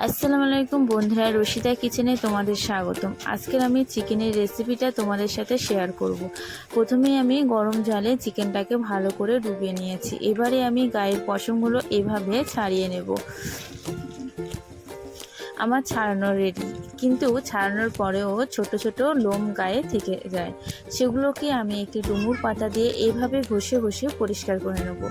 আসসালামু আলাইকুম বন্ধুরা, রশিদা কিচেনে তোমাদের স্বাগতম। আজকের আমি চিকেনের রেসিপিটা তোমাদের সাথে শেয়ার করব। প্রথমে আমি গরম জলে চিকেনটাকে ভালো করে ডুবিয়ে নিয়েছি। এবারে আমি গায়ের পশমগুলো এভাবে ছাড়িয়ে নেব। আমার ছাড়ানো রেডি, কিন্তু ছাড়ানোর পরেও ছোট ছোট লোম গায়ে থেকে যায়। সেগুলোকে আমি একটি ডুমুর পাতা দিয়ে এইভাবে ঘষে ঘষে পরিষ্কার করে নেব।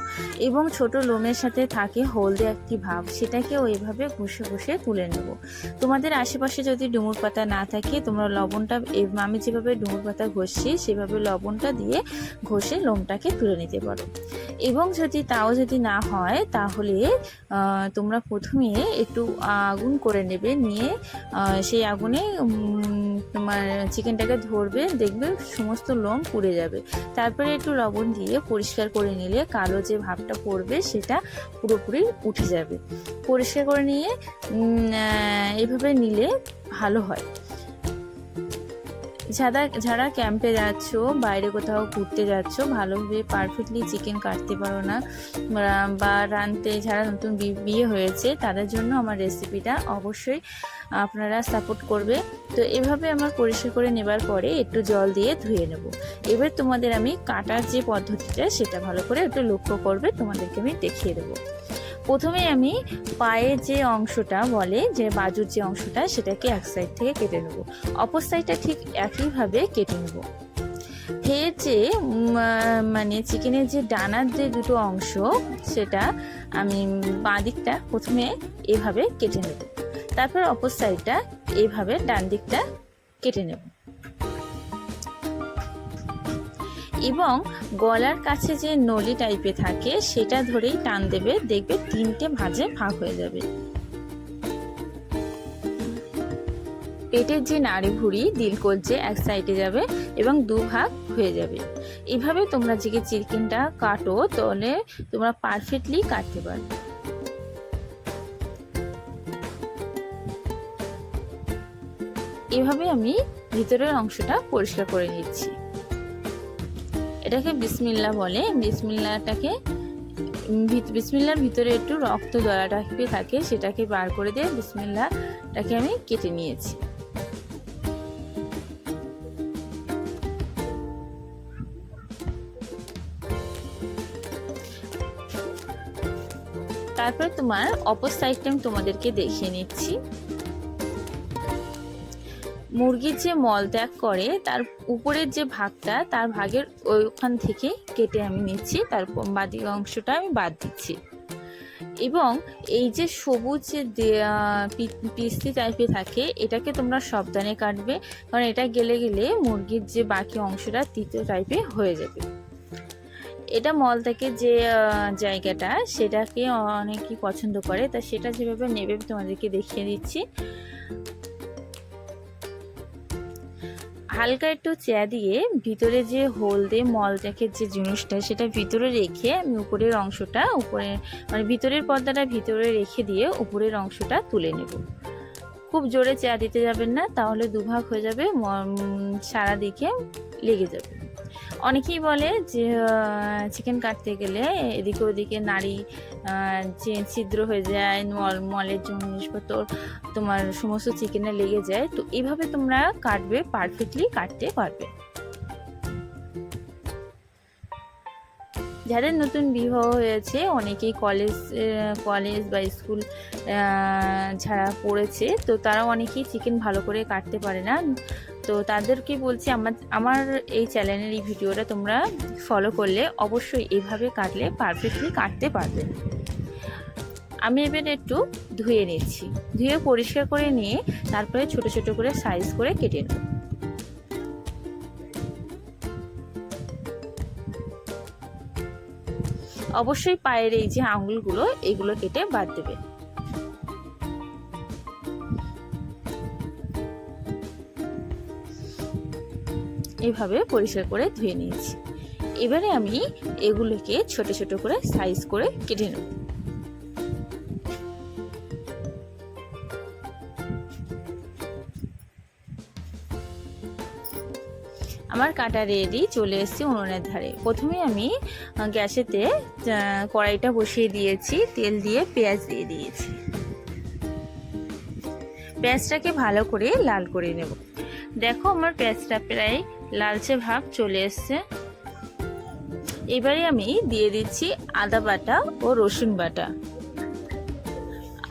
এবং ছোট লোমের সাথে থাকে হলদে একটি ভাব, সেটাকেও এইভাবে ঘষে ঘষে তুলে নেব। তোমাদের আশেপাশে যদি ডুমুর পাতা না থাকে, তোমরা লবণটা, আমি যেভাবে ডুমুর পাতা ঘষছি সেভাবে লবণটা দিয়ে ঘষে লোমটাকে তুলে নিতে পারো। এবং যদি না হয়, তাহলে তোমরা প্রথমে একটু আগুন করে নেবে, নিয়ে সেই আগুনে তোমার চিকেনটাকে ধরবে, দেখবে সমস্ত লোম পুড়ে যাবে। তারপরে একটু লবণ দিয়ে পরিষ্কার করে নিলে কালো যে ভাবটা পড়বে সেটা পুরোপুরি উঠে যাবে। পরিষ্কার করে নিয়ে এইভাবে নিলে ভালো হয়। যারা ক্যাম্পে যাচ্ছ, বাইরে কোথাও ঘুরতে যাচ্ছ, ভালোভাবে পারফেক্টলি চিকেন কাটতে পারো না, বা রাঁধতে যারা নতুন বিয়ে হয়েছে, তাদের জন্য আমার রেসিপিটা অবশ্যই আপনারা সাপোর্ট করবে। তো এভাবে আমার পরিষ্কার করে নেবার পরে একটু জল দিয়ে ধুয়ে নেব। এবার তোমাদের আমি কাটার যে পদ্ধতিটা সেটা ভালো করে একটু লক্ষ্য করবে, তোমাদেরকে আমি দেখিয়ে দেবো। প্রথমে আমি পায়ের যে অংশটা বলে, যে বাজুর যে অংশটা, সেটাকে এক সাইড থেকে কেটে নেব। অপর সাইডটা ঠিক একইভাবে কেটে নেব। ফের যে মানে চিকেনের যে ডানার যে দুটো অংশ, সেটা আমি বাঁ দিকটা প্রথমে এভাবে কেটে নেব। তারপর অপর সাইডটা এইভাবে ডান দিকটা কেটে নেব। এবং গলার কাছে যে নলি টাইপের থাকে, সেটা ধরেই টান দেবে, দেখবে তিনটে ভাঁজে ভাগ হয়ে যাবে। পেটের যে নাড়ি ভুঁড়ি, দিলকলজে এক সাইডে যাবে এবং দুভাগ হয়ে যাবে। এভাবে তোমরা যে চিকেনটা কাটো, তাহলে তোমরা পারফেক্টলি কাটতে পারবে। এভাবে আমি ভিতরের অংশটা পরিষ্কার করে নিচ্ছি। এটাকে বিসমিল্লাহ বলে। বিসমিল্লার ভিতরে একটু রক্ত দলাটা থাকে, সেটাকে বার করে দিয়ে বিসমিল্লাহটাকে আমি কেটে নিয়েছি। তারপর তোমার অপর সাইডটা আমি তোমাদেরকে দেখিয়ে নিচ্ছি। মুরগির যে মল ত্যাগ করে, তার উপরের যে ভাগটা, তার ভাগের ওইখান থেকে কেটে আমি নিচ্ছি, তারপর বাকি অংশটা আমি বাদ দিচ্ছি। এবং এই যে সবুজ যে পিস্তি টাইপের থাকে, এটাকে তোমরা সাবধানে কাটবে, কারণ এটা গেলে গেলে মুরগির যে বাকি অংশটা তিতো টাইপের হয়ে যাবে। এটা মল থেকে যে জায়গাটা, সেটাকে অনেকেই পছন্দ করে, তা সেটা যেভাবে নেবে তোমাদেরকে দেখিয়ে দিচ্ছি। হালকা একটু চা দিয়ে ভিতরে যে হলদে মলত্যাগের যে জিনিসটা, সেটা ভিতরে রেখে আমি উপরের অংশটা, মানে ভিতরের পর্দাটা ভিতরে রেখে দিয়ে উপরের অংশটা তুলে নেব। খুব জোরে চা দিতে যাবেন না, তাহলে দুভাগ হয়ে যাবে, সারা দিকে লেগে যাবে। অনেকেই বলে যে চিকেন কাটতে গেলে এদিকে ওদিকে নাড়ি যে ছিদ্র হয়ে যায়, মলের জিনিসপত্র তোমার সমস্ত চিকেনে লেগে যায়। তো এইভাবে তোমরা কাটবে, পারফেক্টলি কাটতে পারবে। যাদের নতুন বিবাহ হয়েছে, অনেকেই কলেজ বা স্কুল যারা পড়েছে, তো তারা অনেকেই চিকেন ভালো করে কাটতে পারে না। তো তাদেরকে বলছি, আমার এই চ্যানেলের এই ভিডিওটা তোমরা ফলো করলে অবশ্যই এইভাবে কাটলে পারফেক্টলি কাটতে পারবে। আমি এবার একটু ধুয়ে নিচ্ছি। ধুয়ে পরিষ্কার করে নিয়ে তারপরে ছোট ছোট করে সাইজ করে কেটে নেব। অবশ্যই পায়ের এই যে আঙুলগুলো, এগুলো কেটে বাদ দেবে। এইভাবে পরিষ্কার করে ধুয়ে নিয়েছি। এবারে আমি এগুলোকে ছোট ছোট করে সাইজ করে কেটে নেব। আমার কাটা রেডি, চলে এসেছি উনুনের ধারে। প্রথমে আমি গ্যাসেতে কড়াইটা বসিয়ে দিয়েছি, তেল দিয়ে পেঁয়াজ দিয়ে দিয়েছি। পেঁয়াজটাকে ভালো করে লাল করে নেব। দেখো আমার পেঁয়াজটা প্রায় লালচে ভাব চলে এসছে। এবারে আমি দিয়ে দিচ্ছি আদা বাটা ও রসুন বাটা।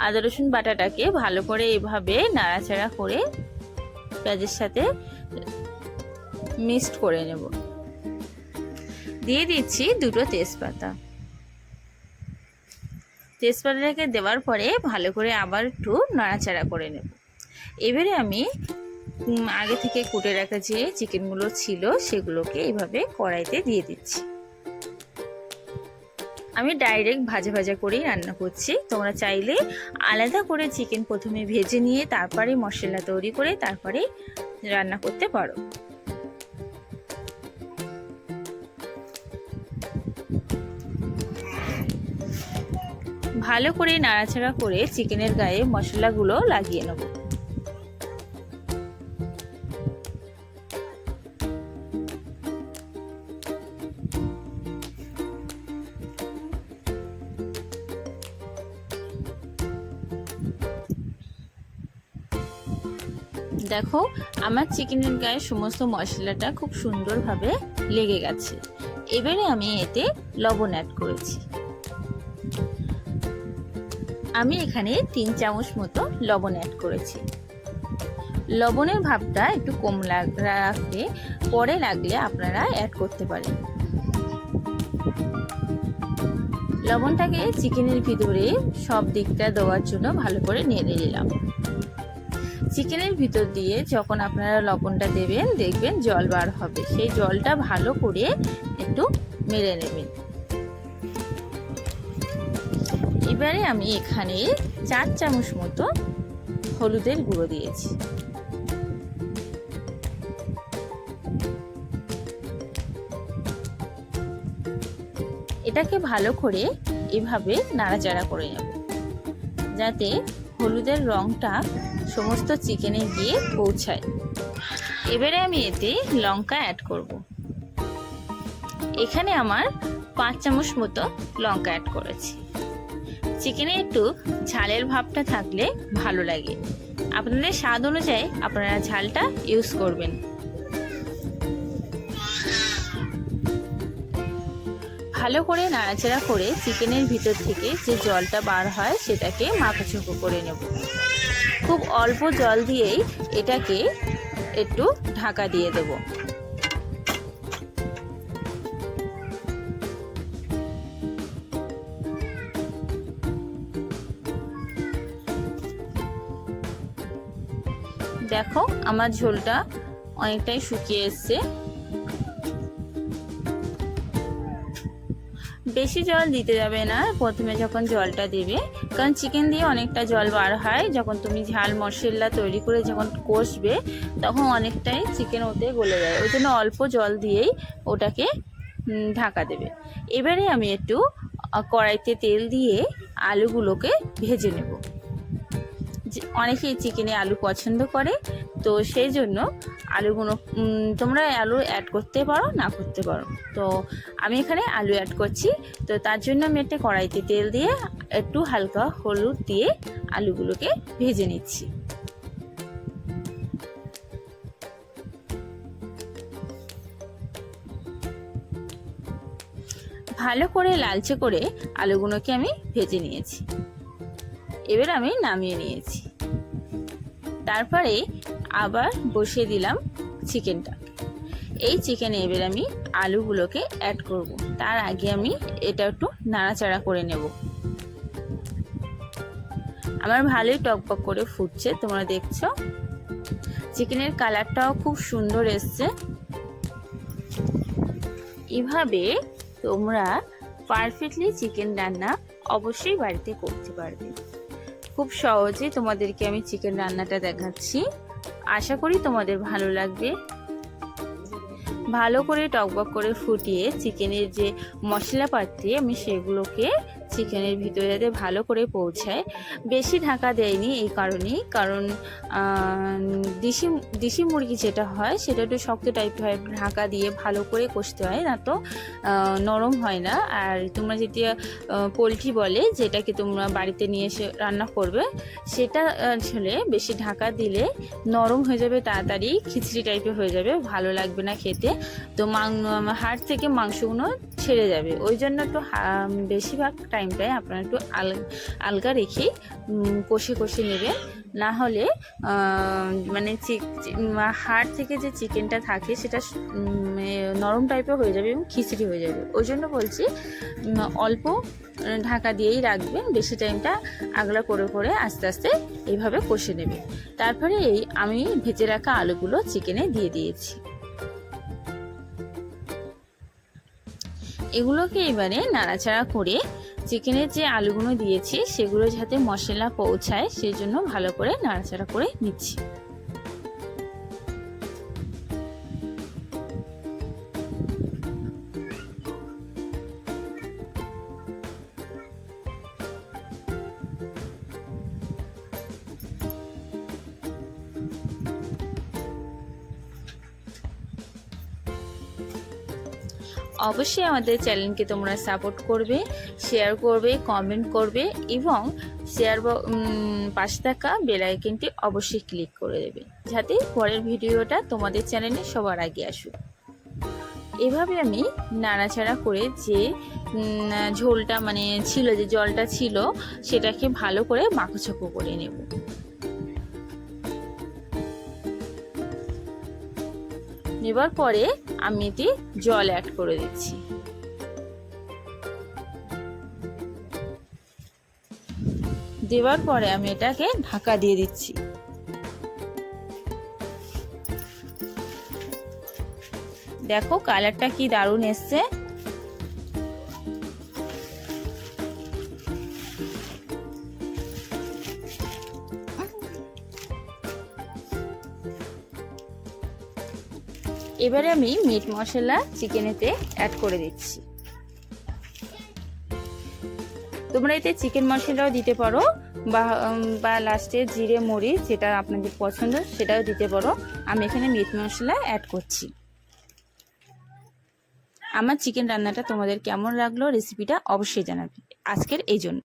আদা রসুন বাটাটাকে ভালো করে এভাবে নাড়াচাড়া করে পেঁয়াজের সাথে মিক্সড করে নেব। দিয়ে দিচ্ছি দুটো তেজপাতা। তেজপাতাটাকে দেওয়ার পরে ভালো করে আবার একটু নাড়াচাড়া করে নেব। এবারে আমি আগে থেকে কুটে রাখা যে চিকেনগুলো ছিল সেগুলোকে এইভাবে কড়াইতে দিয়ে দিচ্ছি। আমি ডাইরেক্ট ভাজা ভাজা করেই রান্না করছি। তোমরা চাইলে আলাদা করে চিকেন প্রথমে ভেজে নিয়ে তারপরে মশলা তৈরি করে তারপরে রান্না করতে পারো। ভালো করে নাড়াচাড়া করে চিকেনের গায়ে মশলাগুলো লাগিয়ে নেব। দেখো আমার চিকেনের গায়ে সমস্ত মশলাটা খুব সুন্দরভাবে লেগে গেছে। এবারে আমি এতে লবণ অ্যাড করেছি। আমি এখানে 3 চামচ মতো লবণ অ্যাড করেছি। লবণের ভাবটা একটু কম রাখবে, পরে লাগলে আপনারা অ্যাড করতে পারেন। লবণটাকে চিকেনের ভিতরে সব দিকটা দেওয়ার জন্য ভালো করে নেড়ে নিলাম। চিকেনের ভিতর দিয়ে যখন আপনারা লবণটা দেবেন দেখবেন জল বার হবে, সেই জলটা ভালো করে একটু মেরে নেবেন। এবারে আমি এখানে 4 চামচ মতো হলুদের গুঁড়ো দিয়েছি। এটাকে ভালো করে এভাবে নাড়াচাড়া করে নেব যাতে হলুদের রংটা সমস্ত চিকেনে গিয়ে পৌঁছায়। এবারে আমি এতে লঙ্কা অ্যাড করব। এখানে আমার 5 চামচ মতো লঙ্কা অ্যাড করেছি। চিকেনে একটু ঝালের ভাবটা থাকলে ভালো লাগে। আপনাদের স্বাদ অনুযায়ী আপনারা ঝালটা ইউজ করবেন। ভালো করে নাড়াচাড়া করে চিকেনের ভিতর থেকে যে জলটা বার হয় সেটাকে মাখাচোখো করে নেব। খুব অল্প জল দিয়েই এটাকে একটু ঢাকা দিয়ে দেব। দেখো আমার ঝোলটা অনেকটাই শুকিয়ে এসছে। বেশি জল দিতে যাবে না প্রথমে যখন জলটা দেবে, কারণ চিকেন দিয়ে অনেকটা জল বার হয়। যখন তুমি ঝাল মশলা তৈরি করে যখন কষবে তখন অনেকটাই চিকেন ওতে গলে যায়, ওই জন্য অল্প জল দিয়েই ওটাকে ঢাকা দেবে। এবারে আমি একটু কড়াইতে তেল দিয়ে আলুগুলোকে ভেজে নেব। অনেকেই চিকেনে আলু পছন্দ করে, তো সেই জন্য আলুগুলো তোমরা আলু অ্যাড করতে পারো না করতে পারো। তো আমি এখানে আলু অ্যাড করছি, তো তার জন্য আমি একটা কড়াইতে তেল দিয়ে একটু হালকা হলুদ দিয়ে আলুগুলোকে ভেজে নিচ্ছি। ভালো করে লালচে করে আলুগুলোকে আমি ভেজে নিয়েছি। এবার আমি নামিয়ে নিয়েছি। তারপরে আবার বসিয়ে দিলাম চিকেনটা। এই চিকেনে এবার আমি আলুগুলোকে অ্যাড করব। তার আগে আমি এটা একটু নাড়াচাড়া করে নেব। আমার ভালোই টকবক করে ফুটছে, তোমরা দেখছো। চিকেনের কালারটাও খুব সুন্দর এসছে। এভাবে তোমরা পারফেক্টলি চিকেন রান্না অবশ্যই বাড়িতে করতে পারবে। খুব সহজে তোমাদেরকে আমি চিকেন রান্নাটা দেখাচ্ছি। আশা করি তোমাদের ভালো লাগবে। ভালো করে টকবক করে ফুটিয়ে চিকেনের যে মশলা পাত্রে আমি সেগুলোকে চিকেনের ভিতরে যাতে ভালো করে পৌঁছায়। বেশি ঢাকা দেয়নি এই কারণেই, কারণ দেশি মুরগি যেটা হয় সেটা একটু শক্ত টাইপ হয়, ঢাকা দিয়ে ভালো করে কষতে হয়, না তো নরম হয় না। আর তোমরা যদি পোলট্রি বলে, যেটাকে তোমরা বাড়িতে নিয়ে এসে রান্না করবে, সেটা আসলে বেশি ঢাকা দিলে নরম হয়ে যাবে তাড়াতাড়ি, খিচড়ি টাইপের হয়ে যাবে, ভালো লাগবে না খেতে। তো হাড় থেকে মাংসগুলো ছেড়ে যাবে, ওই জন্য একটু বেশিরভাগ টাইমটাই আপনারা একটু আলগা রেখেই কষে নেবেন। না হলে মানে হাড় থেকে যে চিকেনটা থাকে সেটা নরম টাইপের হয়ে যাবে এবং খিচড়ি হয়ে যাবে। ওই জন্য বলছি অল্প ঢাকা দিয়েই রাখবেন, বেশি টাইমটা আগলা করে আস্তে আস্তে এইভাবে কষে নেবে। তারপরে আমি ভেজে রাখা আলুগুলো চিকেনে দিয়ে দিয়েছি। এগুলোকে এবারে নাড়াচাড়া করে চিকেনের যে আলুগুলো দিয়েছি সেগুলো যাতে মশলা পৌঁছায় সেই জন্য ভালো করে নাড়াচাড়া করে নিচ্ছি। অবশ্যই আমাদের চ্যানেলকে তোমরা সাপোর্ট করবে, শেয়ার করবে, কমেন্ট করবে এবং পাশে থাকা বেল আইকনটি অবশ্যই ক্লিক করে দেবে, যাতে পরের ভিডিওটা তোমাদের চ্যানেলে সবার আগে আসুক। এভাবে আমি নাড়াচাড়া করে যে ঝোলটা ছিল, যে জলটা ছিল, সেটাকে ভালো করে মাখোচাকো করে নেব। নেবার পরে আমি এতে জল অ্যাড করে দিচ্ছি। দেওয়ার পরে আমি এটাকে ঢাকা দিয়ে দিচ্ছি। দেখো কালারটা কি দারুণ এসছে। এবারে আমি মিট মশলা চিকেনেতে অ্যাড করে দিচ্ছি। তোমরা এতে চিকেন মশলাও দিতে পারো বা লাস্টে জিরে মরিচ যেটা আপনাদের পছন্দ সেটাও দিতে পারো। আমি এখানে মিট মশলা অ্যাড করছি। আমার চিকেন রান্নাটা তোমাদের কেমন লাগলো, রেসিপিটা অবশ্যই জানাবে। আজকের এই জন্য।